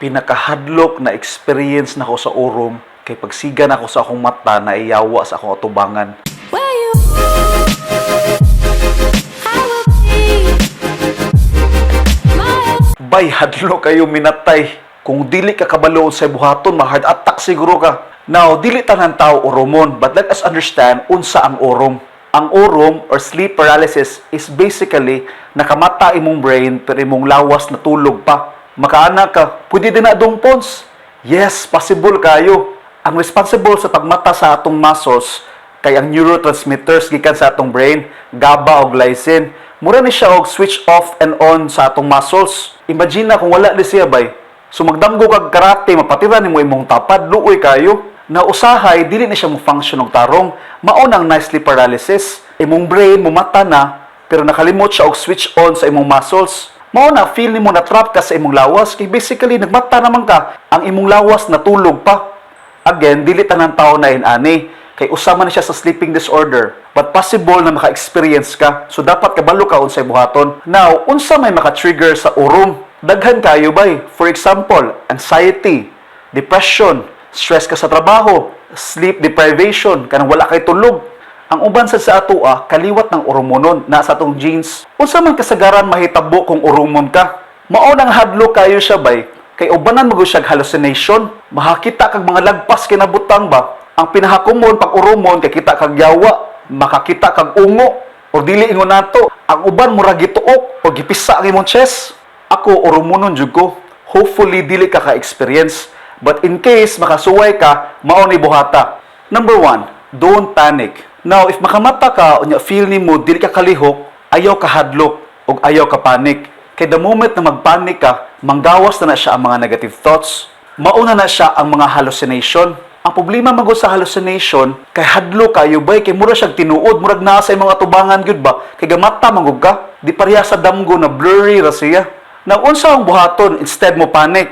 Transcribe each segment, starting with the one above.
pinakahadlok na experience na ko sa urom kay pagsiga na ako sa akong mata na iyawa sa akong atubangan. Bay, hadlok kayo minatay. Kung dili ka kabaloon sa buhaton, ma-heart attack siguro ka. Now, dili tanan tao uromon, but let us understand unsa ang urom. Ang urom or sleep paralysis is basically nakamata imong brain pero imong lawas na tulog pa. Makaana ka, pwede din na pons. Yes, possible kayo. Ang responsible sa pagmata sa atong muscles kay ang neurotransmitters gikan sa atong brain, GABA o glycine. Mura ni siya og switch off and on sa atong muscles. Imagine na kung wala ni siya bay. So magdamgo kag karate, mapatira nimo imong tapad, luoy kayo. Na usahay, dili na siya mo function og tarong. Maunang na sleep paralysis. Imong brain mumata na, pero nakalimot siya og switch on sa imong muscles. Mao na feel nimo na trap ka sa imong lawas kay basically nagmata naman ka, ang imong lawas natulog pa. Again, dili tanan tao na inani kay usama na siya sa sleeping disorder. But possible na maka-experience ka. So dapat kabalo ka unsay buhaton. Now, unsa may maka-trigger sa urom? Daghan kayo bay. For example, anxiety, depression, stress ka sa trabaho, sleep deprivation, kanang wala kay tulog. Ang uban sa atoa, kaliwat ng uromonon na sa atong genes. Unsa man kasagaran mahitabo kung uromon ka? Mao nang hadlo kayo siya bay. Kay ubanan mo siya hallucination, makakita kag mga lagpas kinabutang ba? Ang pinahakumon pag uromon kay kita kag yawa, makakita kag ungo o dili ingon nato. Ang uban mura gituok o gipisa ang imong chest. Ako uromonon jud ko. Hopefully dili ka ka-experience. But in case makasuway ka, mao ni buhata. Number 1, don't panic. Now, if makamata ka, unya feel nimo dili ka kalihok, ayaw ka hadlok ug ayaw ka panic. Kay the moment na magpanic ka, manggawas na siya ang mga negative thoughts. Mauna na siya ang mga hallucination. Ang problema magud sa hallucination, kay hadlo kayo bay, kay mura siyang tinuod, murag naa sa mga tubangan gyud ba? Kay gamata mangug ka, di pareha sa damgo na blurry ra siya. Now, unsa ang buhaton instead mo panic?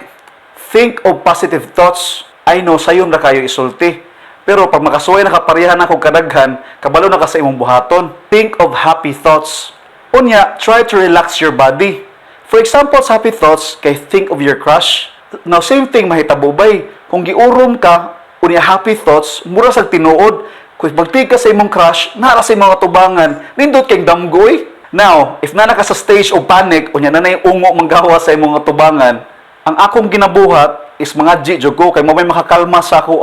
Think of positive thoughts. I know sayon ra kayo isulti. Pero pag makasuway na kaparehan na kung kadaghan, kabalo na ka sa imong buhaton. Think of happy thoughts. Unya, try to relax your body. For example, sa happy thoughts, kay think of your crush. Now, same thing mahitabo bay. Kung giurom ka, unya happy thoughts, mura sa tinuod. Kung magtig ka sa imong crush, nara sa imong tubangan, nindot kay damgoy. Now, if nana ka sa stage of panic, unya nanay ungo manggawa sa imong tubangan, ang akong ginabuhat is mga jog kay mo may makakalma sa ako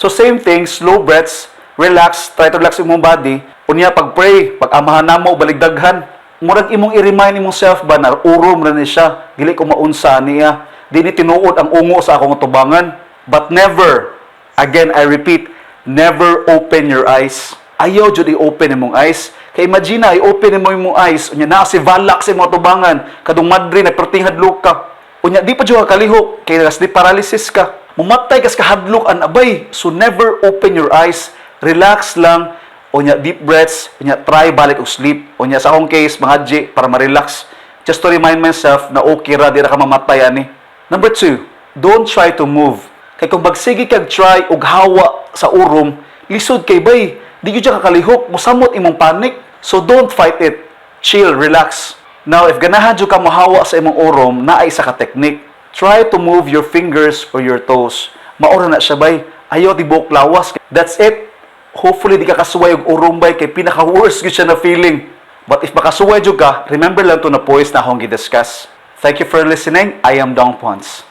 So same thing, slow breaths, relax, try to relax imong body. Unya pag-pray, pag-amahan namo baligdaghan. Murag imong i-remind imong self ba na urom ra ni siya, dili ko maunsa niya. Dili tinuod ang ungo sa akong tubangan. But never, again I repeat, never open your eyes. Ayaw jud i-open imong eyes. Kay imagine i-open mo imong eyes, unya naa si valak sa imong tubangan, kadung madri nagperting hadlok ka. Unya di pa jud ka kalihok, kay sleep paralysis ka. Mumatay kas kahadlok an abay. So never open your eyes. Relax lang. Unya deep breaths. Unya try balik og sleep. Unya sa akong case mga G para ma-relax. Just to remind myself na okay ra di ra ka mamatay ani. Number 2, don't try to move. Kay kung bagsige kag try og hawa sa urom, lisod kay bay. Di gyud ka kalihok, mosamot imong panic. So don't fight it. Chill, relax. Now if ganahan jud ka mohawa sa imong urom, naay isa ka technique. Try to move your fingers or your toes. Maura na siya bay. Ayaw tibok lawas. That's it. Hopefully di ka kasuway og urumbay kay pinaka-worst gyud siya na feeling. But if makasuway jud ka, remember lang to na points na akong gi-discuss. Thank you for listening. I am Dong Pons.